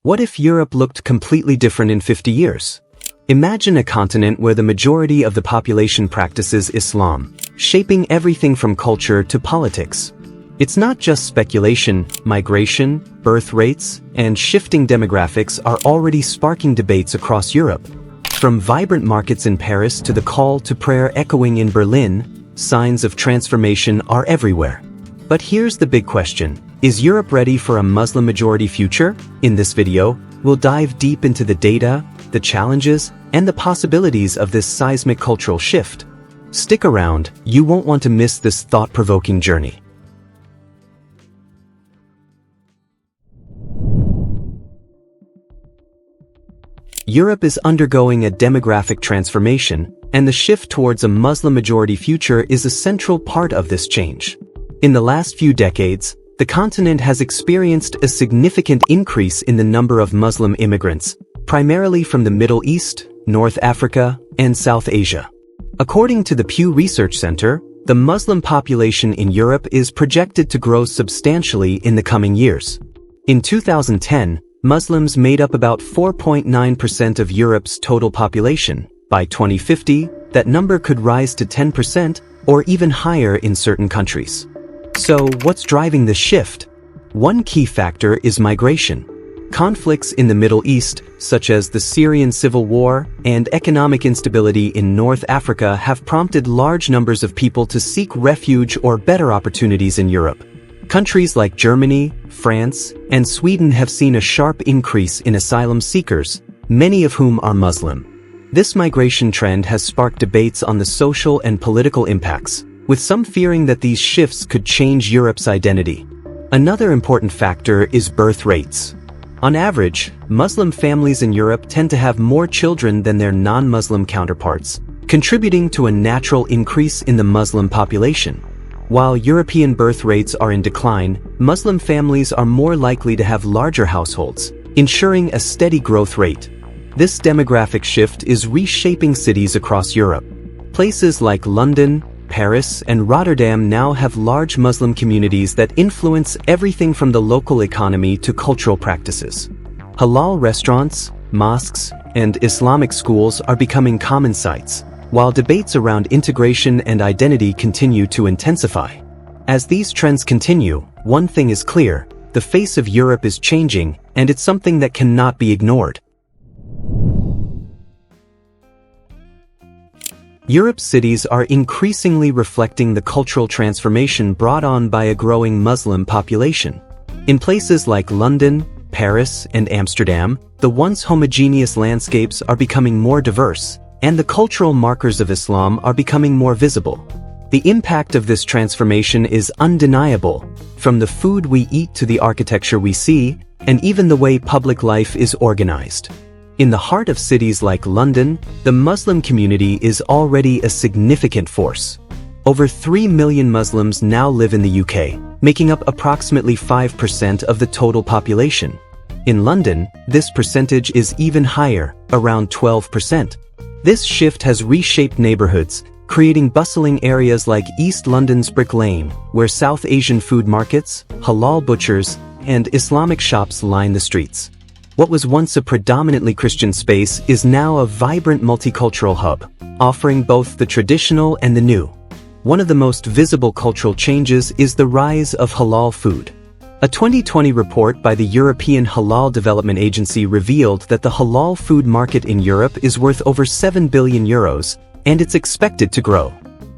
What if Europe looked completely different in 50 years? Imagine a continent where the majority of the population practices Islam, shaping everything from culture to politics. It's not just speculation. Migration, birth rates, and shifting demographics are already sparking debates across Europe. From vibrant markets in Paris to the call to prayer echoing in Berlin, signs of transformation are everywhere. But here's the big question. Is Europe ready for a Muslim-majority future? In this video, we'll dive deep into the data, the challenges, and the possibilities of this seismic cultural shift. Stick around, you won't want to miss this thought-provoking journey. Europe is undergoing a demographic transformation, and the shift towards a Muslim-majority future is a central part of this change. In the last few decades, the continent has experienced a significant increase in the number of Muslim immigrants, primarily from the Middle East, North Africa, and South Asia. According to the Pew Research Center, the Muslim population in Europe is projected to grow substantially in the coming years. In 2010, Muslims made up about 4.9% of Europe's total population. By 2050, that number could rise to 10% or even higher in certain countries. So, what's driving this shift? One key factor is migration. Conflicts in the Middle East, such as the Syrian civil war and economic instability in North Africa, have prompted large numbers of people to seek refuge or better opportunities in Europe. Countries like Germany, France, and Sweden have seen a sharp increase in asylum seekers, many of whom are Muslim. This migration trend has sparked debates on the social and political impacts, with some fearing that these shifts could change Europe's identity. Another important factor is birth rates. On average, Muslim families in Europe tend to have more children than their non-Muslim counterparts, contributing to a natural increase in the Muslim population. While European birth rates are in decline, Muslim families are more likely to have larger households, ensuring a steady growth rate. This demographic shift is reshaping cities across Europe. Places like London, Paris, and Rotterdam now have large Muslim communities that influence everything from the local economy to cultural practices. Halal restaurants, mosques, and Islamic schools are becoming common sights, while debates around integration and identity continue to intensify. As these trends continue, one thing is clear: the face of Europe is changing, and it's something that cannot be ignored. Europe's cities are increasingly reflecting the cultural transformation brought on by a growing Muslim population. In places like London, Paris, and Amsterdam, the once homogeneous landscapes are becoming more diverse, and the cultural markers of Islam are becoming more visible. The impact of this transformation is undeniable, from the food we eat to the architecture we see, and even the way public life is organized. In the heart of cities like London, the Muslim community is already a significant force. Over 3 million Muslims now live in the UK, making up approximately 5% of the total population. In London, this percentage is even higher, around 12%. This shift has reshaped neighborhoods, creating bustling areas like East London's Brick Lane, where South Asian food markets, halal butchers, and Islamic shops line the streets. What was once a predominantly Christian space is now a vibrant multicultural hub, offering both the traditional and the new. One of the most visible cultural changes is the rise of halal food. A 2020 report by the European Halal Development Agency revealed that the halal food market in Europe is worth over €7 billion, and it's expected to grow.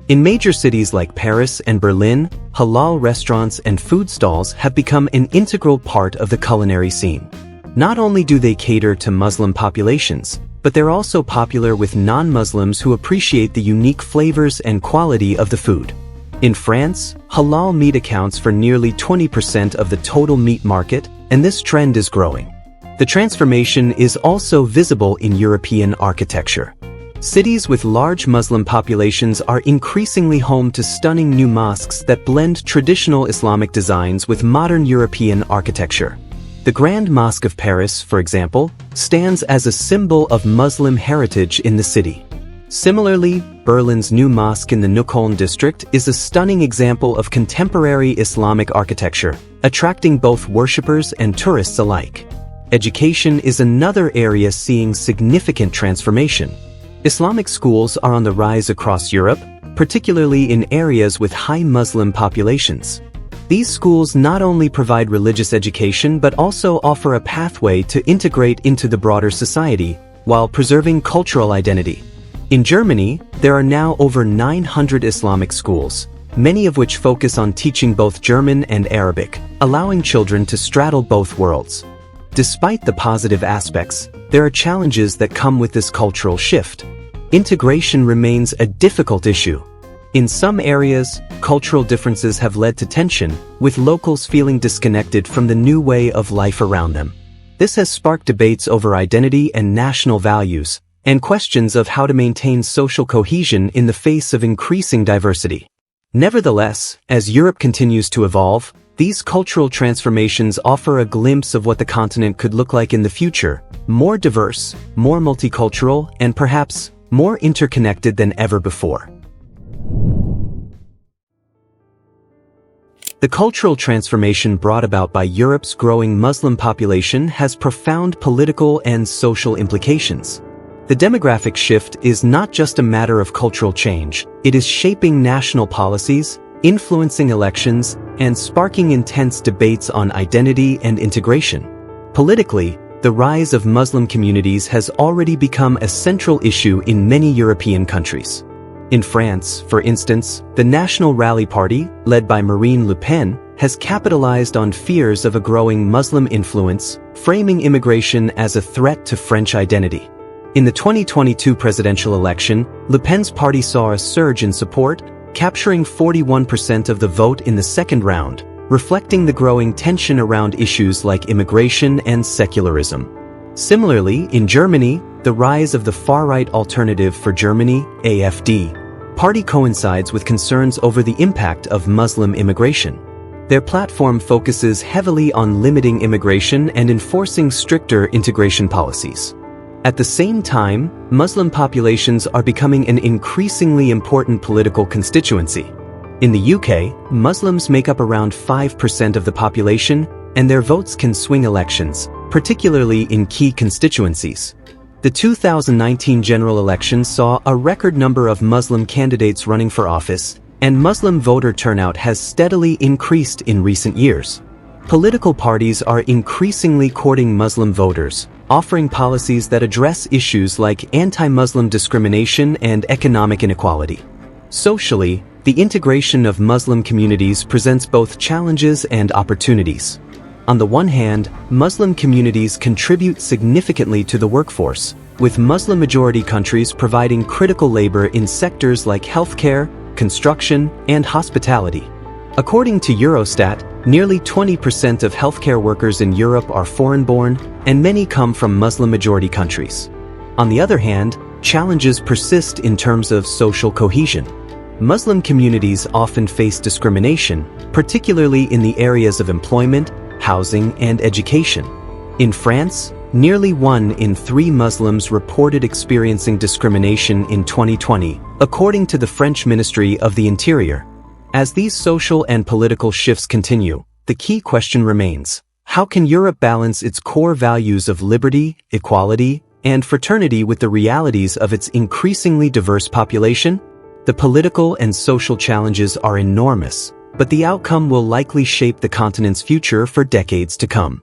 In major cities like Paris and Berlin, halal restaurants and food stalls have become an integral part of the culinary scene. Not only do they cater to Muslim populations, but they're also popular with non-Muslims who appreciate the unique flavors and quality of the food. In France, halal meat accounts for nearly 20% of the total meat market, and this trend is growing. The transformation is also visible in European architecture. Cities with large Muslim populations are increasingly home to stunning new mosques that blend traditional Islamic designs with modern European architecture. The Grand Mosque of Paris, for example, stands as a symbol of Muslim heritage in the city. Similarly, Berlin's new mosque in the Neukölln district is a stunning example of contemporary Islamic architecture, attracting both worshippers and tourists alike. Education is another area seeing significant transformation. Islamic schools are on the rise across Europe, particularly in areas with high Muslim populations. These schools not only provide religious education but also offer a pathway to integrate into the broader society while preserving cultural identity. In Germany, there are now over 900 Islamic schools, many of which focus on teaching both German and Arabic, allowing children to straddle both worlds. Despite the positive aspects, there are challenges that come with this cultural shift. Integration remains a difficult issue. In some areas, cultural differences have led to tension, with locals feeling disconnected from the new way of life around them. This has sparked debates over identity and national values, and questions of how to maintain social cohesion in the face of increasing diversity. Nevertheless, as Europe continues to evolve, these cultural transformations offer a glimpse of what the continent could look like in the future, more diverse, more multicultural, and perhaps more interconnected than ever before. The cultural transformation brought about by Europe's growing Muslim population has profound political and social implications. The demographic shift is not just a matter of cultural change, it is shaping national policies, influencing elections, and sparking intense debates on identity and integration. Politically, the rise of Muslim communities has already become a central issue in many European countries. In France, for instance, the National Rally Party, led by Marine Le Pen, has capitalized on fears of a growing Muslim influence, framing immigration as a threat to French identity. In the 2022 presidential election, Le Pen's party saw a surge in support, capturing 41% of the vote in the second round, reflecting the growing tension around issues like immigration and secularism. Similarly, in Germany, the rise of the far-right Alternative for Germany, AfD, party coincides with concerns over the impact of Muslim immigration. Their platform focuses heavily on limiting immigration and enforcing stricter integration policies. At the same time, Muslim populations are becoming an increasingly important political constituency. In the UK, Muslims make up around 5% of the population, and their votes can swing elections, particularly in key constituencies. The 2019 general election saw a record number of Muslim candidates running for office, and Muslim voter turnout has steadily increased in recent years. Political parties are increasingly courting Muslim voters, offering policies that address issues like anti-Muslim discrimination and economic inequality. Socially, the integration of Muslim communities presents both challenges and opportunities. On the one hand, Muslim communities contribute significantly to the workforce, with Muslim-majority countries providing critical labor in sectors like healthcare, construction, and hospitality. According to Eurostat, nearly 20% of healthcare workers in Europe are foreign-born, and many come from Muslim-majority countries. On the other hand, challenges persist in terms of social cohesion. Muslim communities often face discrimination, particularly in the areas of employment, housing, and education. In France, nearly 1 in 3 Muslims reported experiencing discrimination in 2020, according to the French Ministry of the Interior. As these social and political shifts continue, the key question remains: how can Europe balance its core values of liberty, equality, and fraternity with the realities of its increasingly diverse population? The political and social challenges are enormous, but the outcome will likely shape the continent's future for decades to come.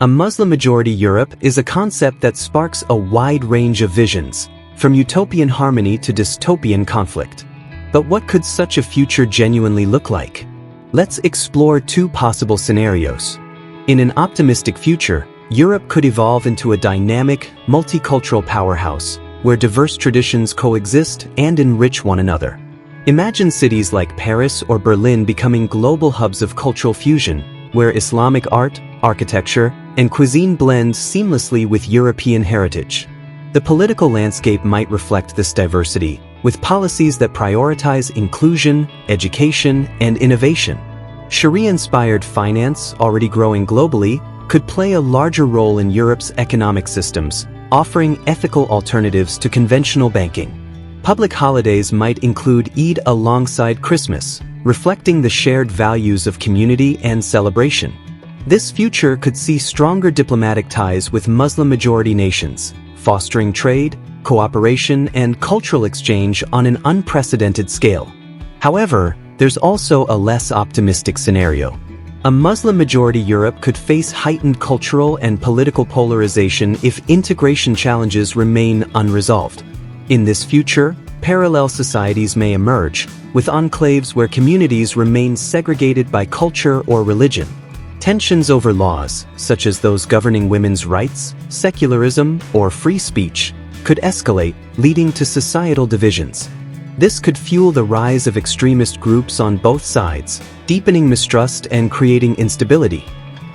A Muslim-majority Europe is a concept that sparks a wide range of visions, from utopian harmony to dystopian conflict. But what could such a future genuinely look like? Let's explore 2 possible scenarios. In an optimistic future, Europe could evolve into a dynamic, multicultural powerhouse, where diverse traditions coexist and enrich one another. Imagine cities like Paris or Berlin becoming global hubs of cultural fusion, where Islamic art, architecture, and cuisine blend seamlessly with European heritage. The political landscape might reflect this diversity, with policies that prioritize inclusion, education, and innovation. Sharia-inspired finance, already growing globally, could play a larger role in Europe's economic systems, offering ethical alternatives to conventional banking. Public holidays might include Eid alongside Christmas, reflecting the shared values of community and celebration. This future could see stronger diplomatic ties with Muslim-majority nations, fostering trade, cooperation, and cultural exchange on an unprecedented scale. However, there's also a less optimistic scenario. A Muslim-majority Europe could face heightened cultural and political polarization if integration challenges remain unresolved. In this future, parallel societies may emerge, with enclaves where communities remain segregated by culture or religion. Tensions over laws, such as those governing women's rights, secularism, or free speech, could escalate, leading to societal divisions. This could fuel the rise of extremist groups on both sides, deepening mistrust and creating instability.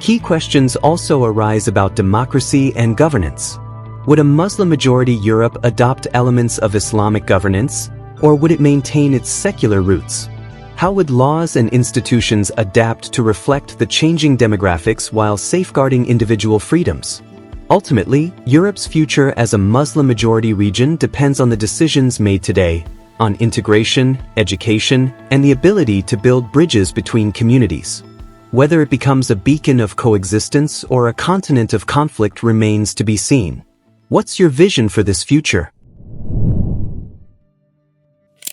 Key questions also arise about democracy and governance. Would a Muslim-majority Europe adopt elements of Islamic governance, or would it maintain its secular roots? How would laws and institutions adapt to reflect the changing demographics while safeguarding individual freedoms? Ultimately, Europe's future as a Muslim-majority region depends on the decisions made today, on integration, education, and the ability to build bridges between communities. Whether it becomes a beacon of coexistence or a continent of conflict remains to be seen. What's your vision for this future?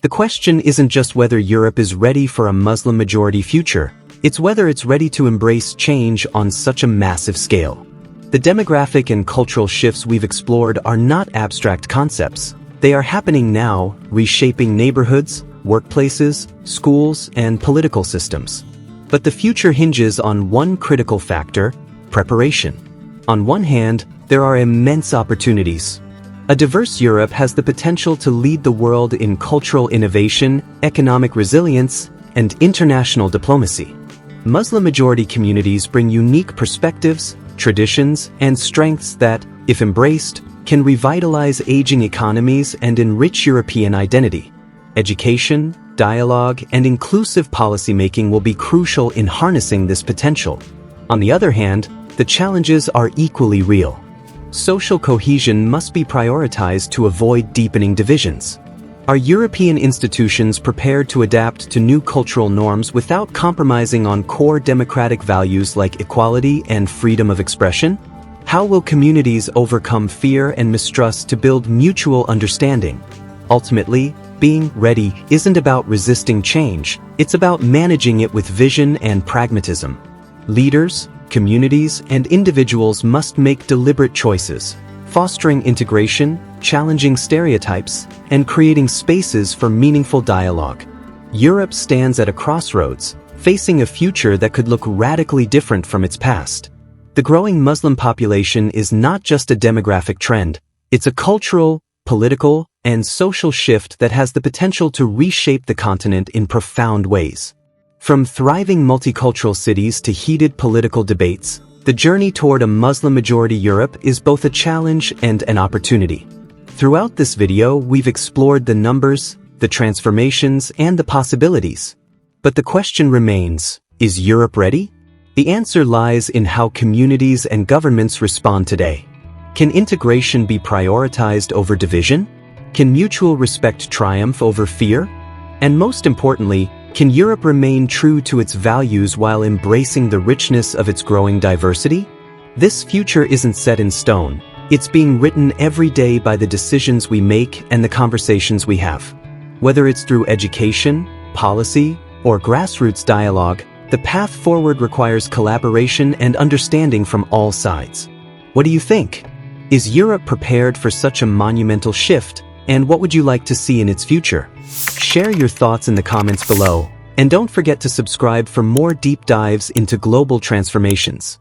The question isn't just whether Europe is ready for a Muslim-majority future, it's whether it's ready to embrace change on such a massive scale. The demographic and cultural shifts we've explored are not abstract concepts. They are happening now, reshaping neighborhoods, workplaces, schools, and political systems. But the future hinges on one critical factor: preparation. On one hand, there are immense opportunities. A diverse Europe has the potential to lead the world in cultural innovation, economic resilience, and international diplomacy. Muslim-majority communities bring unique perspectives, traditions, and strengths that, if embraced, can revitalize aging economies and enrich European identity. Education, dialogue, and inclusive policymaking will be crucial in harnessing this potential. On the other hand, the challenges are equally real. Social cohesion must be prioritized to avoid deepening divisions. Are European institutions prepared to adapt to new cultural norms without compromising on core democratic values like equality and freedom of expression? How will communities overcome fear and mistrust to build mutual understanding? Ultimately, being ready isn't about resisting change, it's about managing it with vision and pragmatism. Leaders, communities, and individuals must make deliberate choices, fostering integration, challenging stereotypes, and creating spaces for meaningful dialogue. Europe stands at a crossroads, facing a future that could look radically different from its past. The growing Muslim population is not just a demographic trend, it's a cultural, political, and social shift that has the potential to reshape the continent in profound ways. From thriving multicultural cities to heated political debates, the journey toward a Muslim-majority Europe is both a challenge and an opportunity. Throughout this video, we've explored the numbers, the transformations, and the possibilities. But the question remains, is Europe ready? The answer lies in how communities and governments respond today. Can integration be prioritized over division? Can mutual respect triumph over fear? And most importantly, can Europe remain true to its values while embracing the richness of its growing diversity? This future isn't set in stone. It's being written every day by the decisions we make and the conversations we have. Whether it's through education, policy, or grassroots dialogue, the path forward requires collaboration and understanding from all sides. What do you think? Is Europe prepared for such a monumental shift, and what would you like to see in its future? Share your thoughts in the comments below, and don't forget to subscribe for more deep dives into global transformations.